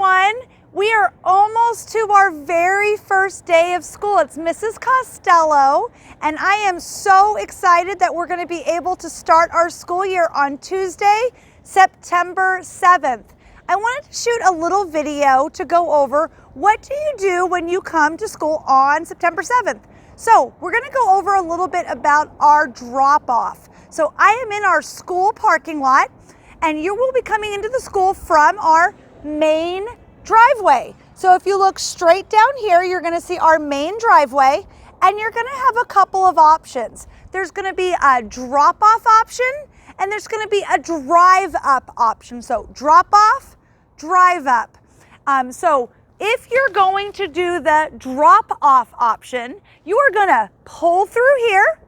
everyone. We are almost to our very first day of school. It's Mrs. Costello, and I am so excited that we're going to be able to start our school year on Tuesday, September 7th. I wanted to shoot a little video to go over what do you do when you come to school on September 7th. So we're going to go over a little bit about our drop-off. So I am in our school parking lot, and you will be coming into the school from our main driveway. So if you look straight down here, you're going to see our main driveway, and you're going to have a couple of options. There's going to be a drop-off option, and there's going to be a drive-up option. So drop-off, drive-up. So if you're going to do the drop-off option, you are going to pull through here,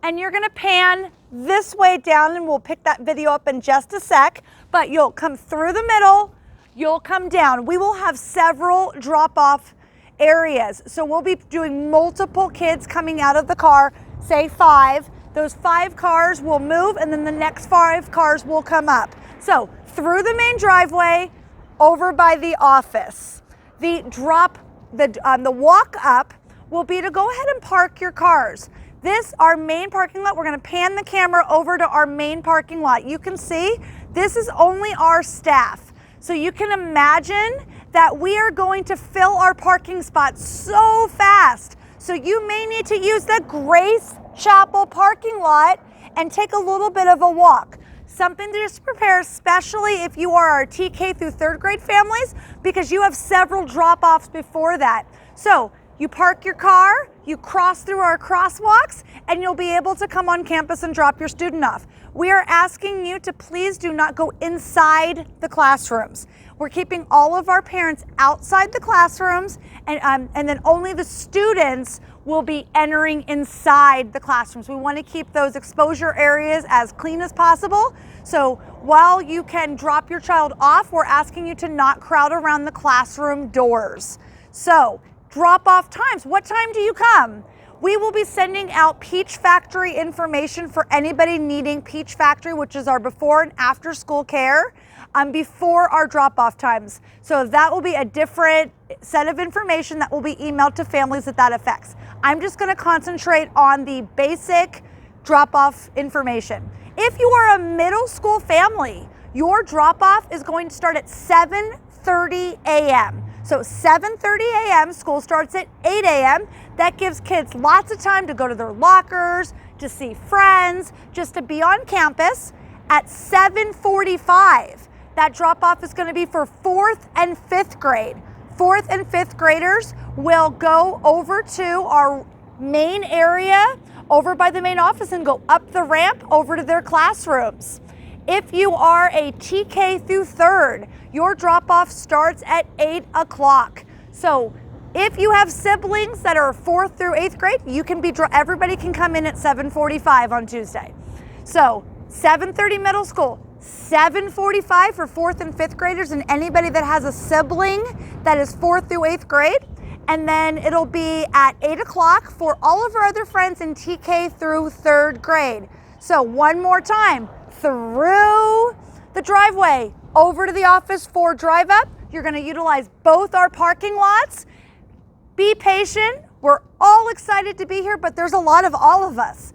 and you're going to pan this way down, and we'll pick that video up in just a sec, but you'll come through the middle, you'll come down. We will have several drop-off areas. So we'll be doing multiple kids coming out of the car, say 5. Those 5 cars will move, and then the next 5 cars will come up. So through the main driveway, over by the office. The walk up will be to go ahead and park your cars. This, our main parking lot, we're going to pan the camera over to our main parking lot. You can see this is only our staff. So you can imagine that we are going to fill our parking spots so fast. So you may need to use the Grace Chapel parking lot and take a little bit of a walk. Something to just prepare, especially if you are our TK through 3rd grade families, because you have several drop-offs before that. So you park your car, you cross through our crosswalks, and you'll be able to come on campus and drop your student off. We are asking you to please do not go inside the classrooms. We're keeping all of our parents outside the classrooms, and then only the students will be entering inside the classrooms. We want to keep those exposure areas as clean as possible. So while you can drop your child off, we're asking you to not crowd around the classroom doors. So drop-off times. What time do you come? We will be sending out Peach Factory information for anybody needing Peach Factory, which is our before and after school care, before our drop-off times. So that will be a different set of information that will be emailed to families that affects. I'm just going to concentrate on the basic drop-off information. If you are a middle school family, your drop-off is going to start at 7:30 a.m. So 7:30 a.m., school starts at 8 a.m. That gives kids lots of time to go to their lockers, to see friends, just to be on campus. At 7:45, that drop-off is going to be for 4th and 5th grade. 4th and 5th graders will go over to our main area, over by the main office, and go up the ramp over to their classrooms. If you are a TK through 3rd, your drop-off starts at 8 o'clock. So if you have siblings that are 4th through 8th grade, everybody can come in at 7:45 on Tuesday. So 7:30 middle school, 7:45 for 4th and 5th graders and anybody that has a sibling that is 4th through 8th grade. And then it'll be at 8 o'clock for all of our other friends in TK through 3rd grade. So one more time, through the driveway, over to the office for drive up. You're going to utilize both our parking lots. Be patient. We're all excited to be here, but there's a lot of all of us.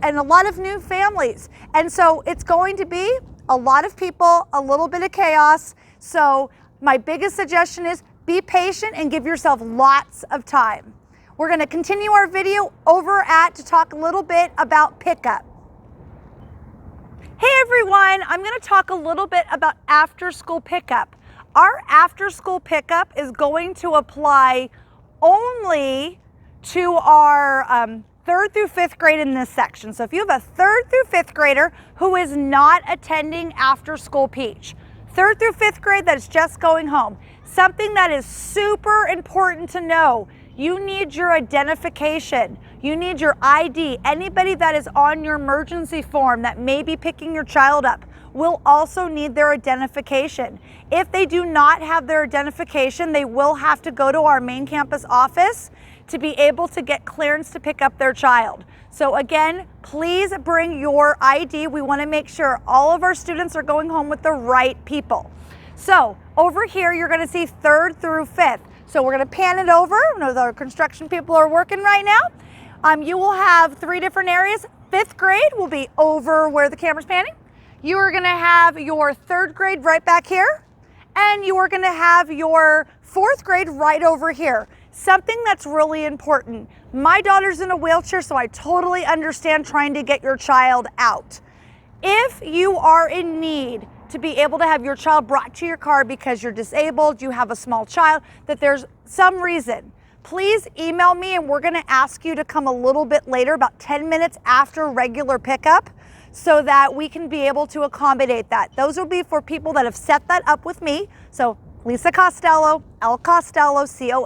And a lot of new families. And so it's going to be a lot of people, a little bit of chaos. So my biggest suggestion is be patient and give yourself lots of time. We're going to continue our video to talk a little bit about pickup. Hey everyone, I'm going to talk a little bit about after school pickup. Our after school pickup is going to apply only to our 3rd through 5th grade in this section. So if you have a 3rd through 5th grader who is not attending after school Peach, 3rd through 5th grade that's just going home, something that is super important to know, you need your identification. You need your ID. Anybody that is on your emergency form that may be picking your child up will also need their identification. If they do not have their identification, they will have to go to our main campus office to be able to get clearance to pick up their child. So again, please bring your ID. We want to make sure all of our students are going home with the right people. So over here, you're gonna see 3rd through 5th. So we're gonna pan it over. I know the construction people are working right now. You will have 3 different areas. 5th grade will be over where the camera's panning. You are gonna have your 3rd grade right back here. And you are gonna have your 4th grade right over here. Something that's really important. My daughter's in a wheelchair, so I totally understand trying to get your child out. If you are in need to be able to have your child brought to your car because you're disabled, you have a small child, that there's some reason, please email me and we're gonna ask you to come a little bit later, about 10 minutes after regular pickup, so that we can be able to accommodate that. Those will be for people that have set that up with me. So Lisa Costello, L Costello, COSTELLO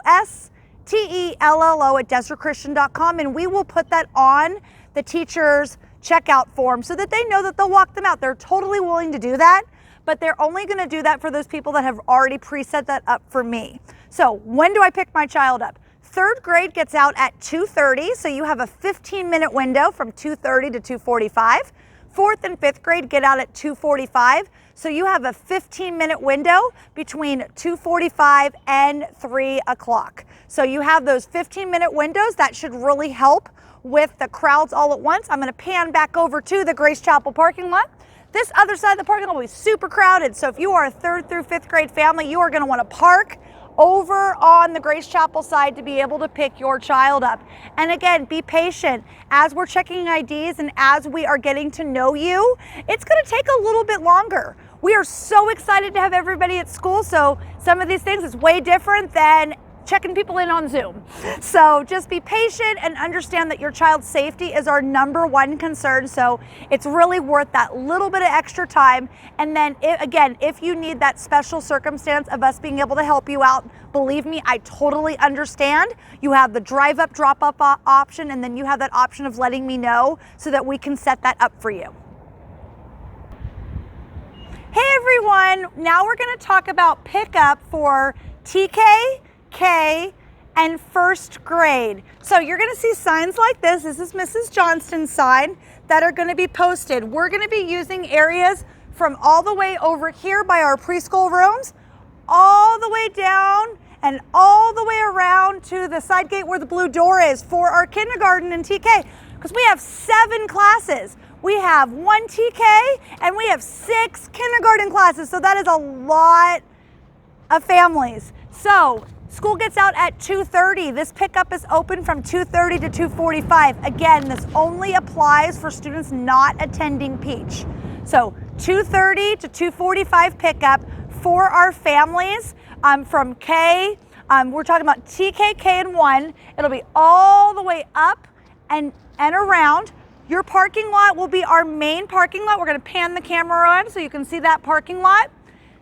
at DesertChristian.com, and we will put that on the teacher's checkout form so that they know that they'll walk them out. They're totally willing to do that, but they're only gonna do that for those people that have already preset that up for me. So when do I pick my child up? 3rd grade gets out at 2:30, so you have a 15-minute window from 2:30 to 2:45. 4th and 5th grade get out at 2:45, so you have a 15-minute window between 2:45 and 3 o'clock. So you have those 15-minute windows. That should really help with the crowds all at once. I'm gonna pan back over to the Grace Chapel parking lot. This other side of the parking lot will be super crowded, so if you are a 3rd through 5th grade family, you are gonna wanna park over on the Grace Chapel side to be able to pick your child up. And again, be patient. As we're checking IDs and as we are getting to know you, it's gonna take a little bit longer. We are so excited to have everybody at school, so some of these things is way different than checking people in on Zoom. So just be patient and understand that your child's safety is our #1 concern. So it's really worth that little bit of extra time. And then again, if you need that special circumstance of us being able to help you out, believe me, I totally understand. You have the drive up, drop up option, and then you have that option of letting me know so that we can set that up for you. Hey everyone, now we're gonna talk about pickup for TK, K, and 1st grade. So you're gonna see signs like this. This is Mrs. Johnston's sign that are gonna be posted. We're gonna be using areas from all the way over here by our preschool rooms, all the way down and all the way around to the side gate where the blue door is for our kindergarten and TK, because we have 7 classes. We have 1 TK and we have 6 kindergarten classes. So that is a lot of families. So school gets out at 2:30. This pickup is open from 2:30 to 2:45. Again, this only applies for students not attending Peach. So 2:30 to 2:45 pickup for our families from K. We're talking about TK, K, and 1. It'll be all the way up and around. Your parking lot will be our main parking lot. We're gonna pan the camera on so you can see that parking lot.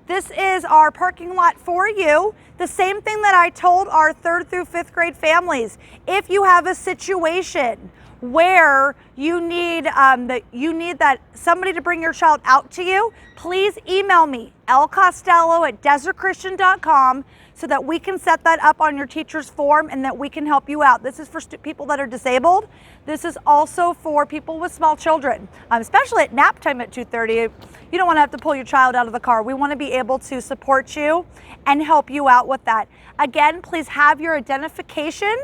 This is our parking lot for you. The same thing that I told our 3rd through 5th grade families. If you have a situation where you need that somebody to bring your child out to you, please email me, lcostello at desertchristian.com, so that we can set that up on your teacher's form and that we can help you out. This is for people that are disabled. This is also for people with small children, especially at nap time at 2:30. You don't want to have to pull your child out of the car. We want to be able to support you and help you out with that. Again, please have your identification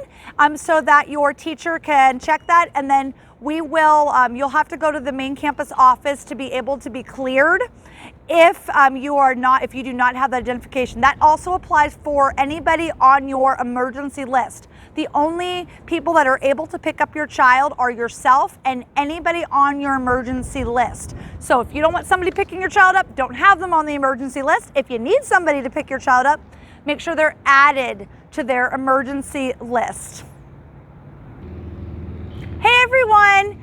so that your teacher can check that, and then we will, you'll have to go to the main campus office to be able to be cleared if you do not have that identification. That also applies for anybody on your emergency list. The only people that are able to pick up your child are yourself and anybody on your emergency list. So if you don't want somebody picking your child up, don't have them on the emergency list. If you need somebody to pick your child up, make sure they're added to their emergency list. Hey everyone,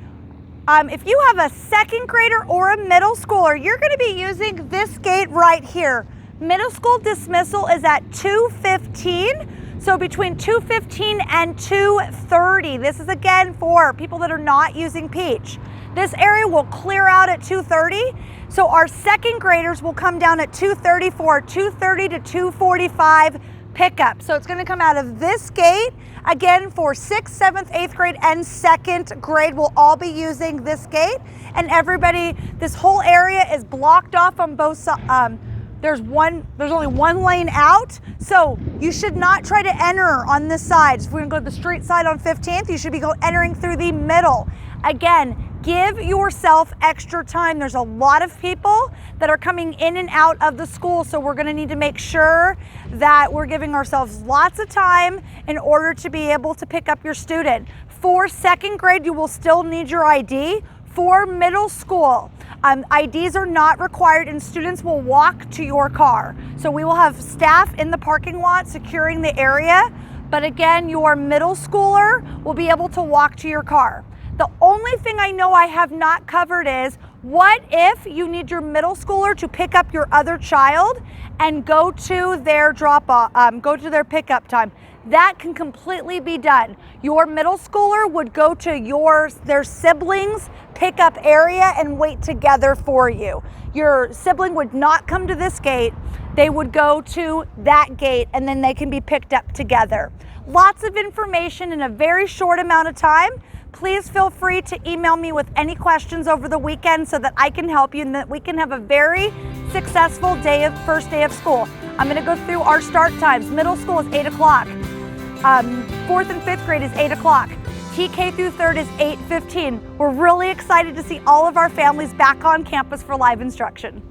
if you have a 2nd grader or a middle schooler, you're going to be using this gate right here. Middle school dismissal is at 2:15. So between 2:15 and 2:30, this is again for people that are not using Peach. This area will clear out at 2:30. So our 2nd graders will come down at 2:30 for 2:30 to 2:45 pickup. So it's going to come out of this gate. Again, for 6th, 7th, 8th grade, and 2nd grade will all be using this gate. And everybody, this whole area is blocked off on both sides. There's only one lane out, so you should not try to enter on this side. If we're gonna go to the street side on 15th, you should be entering through the middle. Again, give yourself extra time. There's a lot of people that are coming in and out of the school, so we're gonna need to make sure that we're giving ourselves lots of time in order to be able to pick up your student. For second grade, you will still need your ID. For middle school, IDs are not required and students will walk to your car. So we will have staff in the parking lot securing the area, but again, your middle schooler will be able to walk to your car. The only thing I know I have not covered is, what if you need your middle schooler to pick up your other child and go to their go to their pickup time? That can completely be done. Your middle schooler would go to their siblings' pickup area and wait together for you. Your sibling would not come to this gate. They would go to that gate and then they can be picked up together. Lots of information in a very short amount of time. Please feel free to email me with any questions over the weekend so that I can help you and that we can have a very successful first day of school. I'm going to go through our start times. Middle school is 8 o'clock. 4th and 5th grade is 8 o'clock. TK through 3rd is 8:15. We're really excited to see all of our families back on campus for live instruction.